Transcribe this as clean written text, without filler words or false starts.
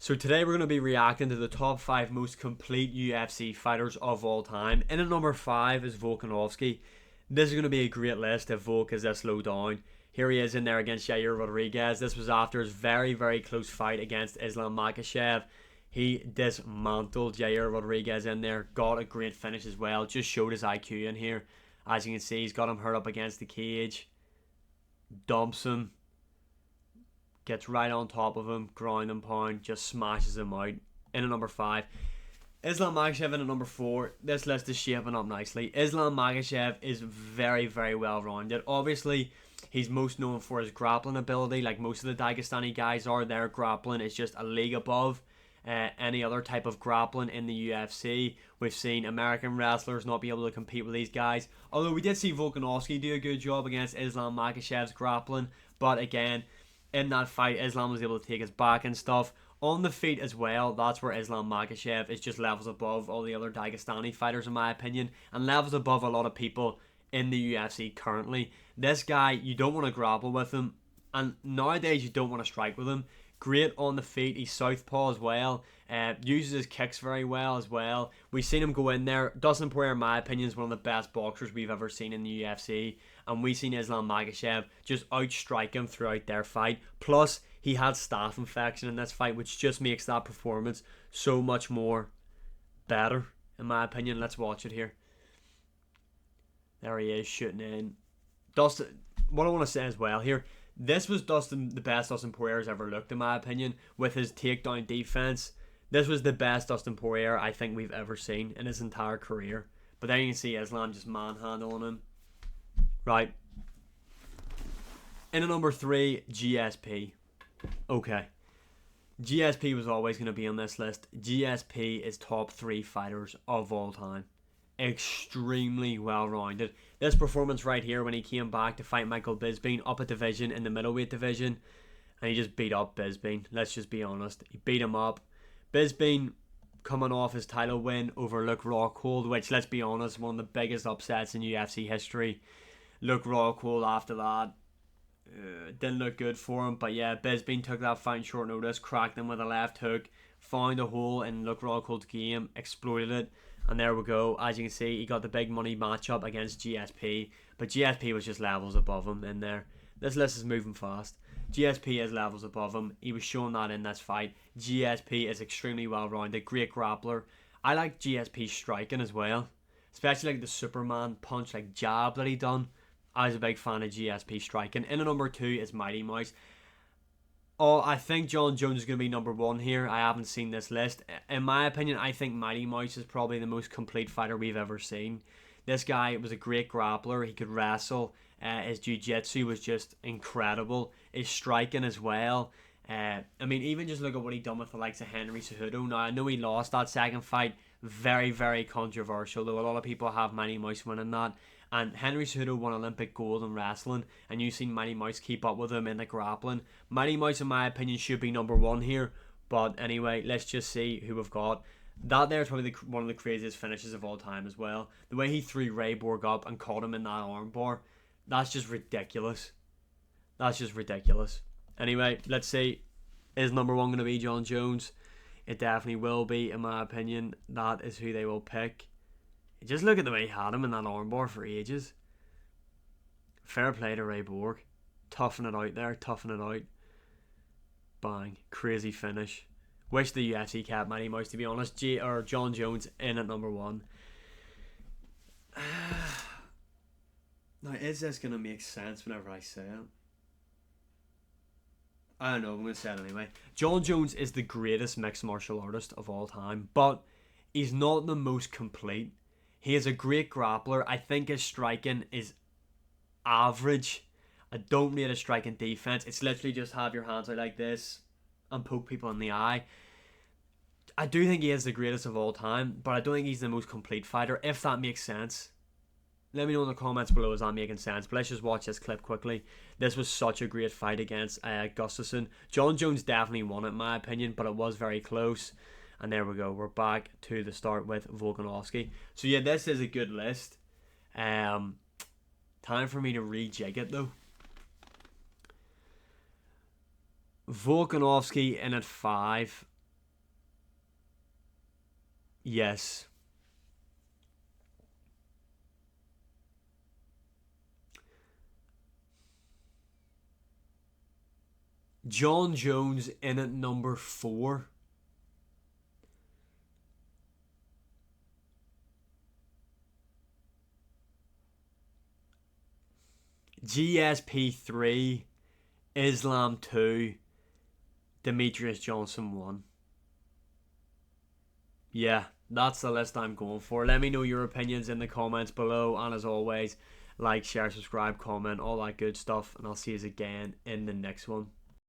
So today we're going to be reacting to the top 5 most complete UFC fighters of all time. In at number 5 is Volkanovski. This is going to be a great list if Volk is this low down. Here he is in there against Yair Rodriguez. This was after his very, very close fight against Islam Makhachev. He dismantled Yair Rodriguez in there. Got a great finish as well. Just showed his IQ in here. As you can see, he's got him hurt up against the cage. Dumps him. Gets right on top of him. Ground and pound. Just smashes him out. In at number 5. Islam Makhachev in at number 4. This list is shaping up nicely. Islam Makhachev is very, very well rounded. Obviously, he's most known for his grappling ability. Like most of the Dagestani guys are, their grappling is just a league above any other type of grappling in the UFC. We've seen American wrestlers not be able to compete with these guys. Although we did see Volkanovski do a good job against Islam Makhachev's grappling. But again, in that fight, Islam was able to take his back and stuff. On the feet as well, that's where Islam Makhachev is just levels above all the other Dagestani fighters in my opinion. And levels above a lot of people in the UFC currently. This guy, you don't want to grapple with him. And nowadays, you don't want to strike with him. Great on the feet. He's southpaw as well. Uses his kicks very well as well. We've seen him go in there. Dustin Poirier, in my opinion, is one of the best boxers we've ever seen in the UFC. And we've seen Islam Makhachev just outstrike him throughout their fight. Plus, he had staph infection in this fight, which just makes that performance so much more better, in my opinion. Let's watch it here. There he is, shooting in. Dustin, what I want to say as well here, this was the best Dustin Poirier's ever looked, in my opinion, with his takedown defense. This was the best Dustin Poirier I think we've ever seen in his entire career. But then you can see Islam just manhandling him. Right. In at number 3, GSP. Okay. GSP was always going to be on this list. GSP is top 3 fighters of all time. Extremely well rounded. This performance right here when he came back to fight Michael Bisping up a division in the middleweight division, and he just beat up Bisping. Let's just be honest. He beat him up. Bisping coming off his title win over Luke Rockhold, which, let's be honest, one of the biggest upsets in UFC history. Luke Rockhold after that didn't look good for him, but yeah, Bisping took that fight in short notice, cracked him with a left hook, found a hole in Luke Rockhold's game, exploited it, and there we go. As you can see, he got the big money matchup against GSP, but GSP was just levels above him in there. This list is moving fast. GSP is levels above him. He was showing that in this fight. GSP is extremely well rounded, great grappler. I like GSP striking as well, especially like the Superman punch, like jab that he done. I was a big fan of GSP striking. In at number 2 is Mighty Mouse. Oh, I think Jon Jones is going to be number 1 here. I haven't seen this list. In my opinion, I think Mighty Mouse is probably the most complete fighter we've ever seen. This guy was a great grappler. He could wrestle. His jiu-jitsu was just incredible. His striking as well. I mean, even just look at what he done with the likes of Henry Cejudo. Now, I know he lost that second fight. Very, very controversial, though a lot of people have Mighty Mouse winning that. And Henry Cejudo won Olympic gold in wrestling, and you've seen Mighty Mouse keep up with him in the grappling. Mighty Mouse, in my opinion, should be number 1 here. But anyway, let's just see who we've got. That there is probably one of the craziest finishes of all time as well. The way he threw Ray Borg up and caught him in that armbar, that's just ridiculous. That's just ridiculous. Anyway, let's see. Is number 1 going to be Jon Jones? It definitely will be, in my opinion. That is who they will pick. Just look at the way he had him in that armbar for ages. Fair play to Ray Borg. Toughen it out there. Toughen it out. Bang. Crazy finish. Wish the UFC kept Mighty Mouse, to be honest. Jon Jones in at number 1. Now, is this going to make sense whenever I say it? I don't know. I'm going to say it anyway. Jon Jones is the greatest mixed martial artist of all time, but he's not the most complete. He is a great grappler. I think his striking is average. I don't rate his striking defense. It's literally just have your hands out like this and poke people in the eye. I do think he is the greatest of all time, but I don't think he's the most complete fighter, if that makes sense. Let me know in the comments below, is that making sense? But let's just watch this clip quickly. This was such a great fight against Gustafsson. Jon Jones definitely won it, in my opinion, but it was very close. And there we go. We're back to the start with Volkanovski. So yeah, this is a good list. Time for me to rejig it though. Volkanovski in at 5. Yes. Jon Jones in at number 4. GSP 3. Islam 2. Demetrius Johnson 1. Yeah, that's the list I'm going for. Let me know your opinions in the comments below. And as always, like, share, subscribe, comment, all that good stuff. And I'll see you again in the next one.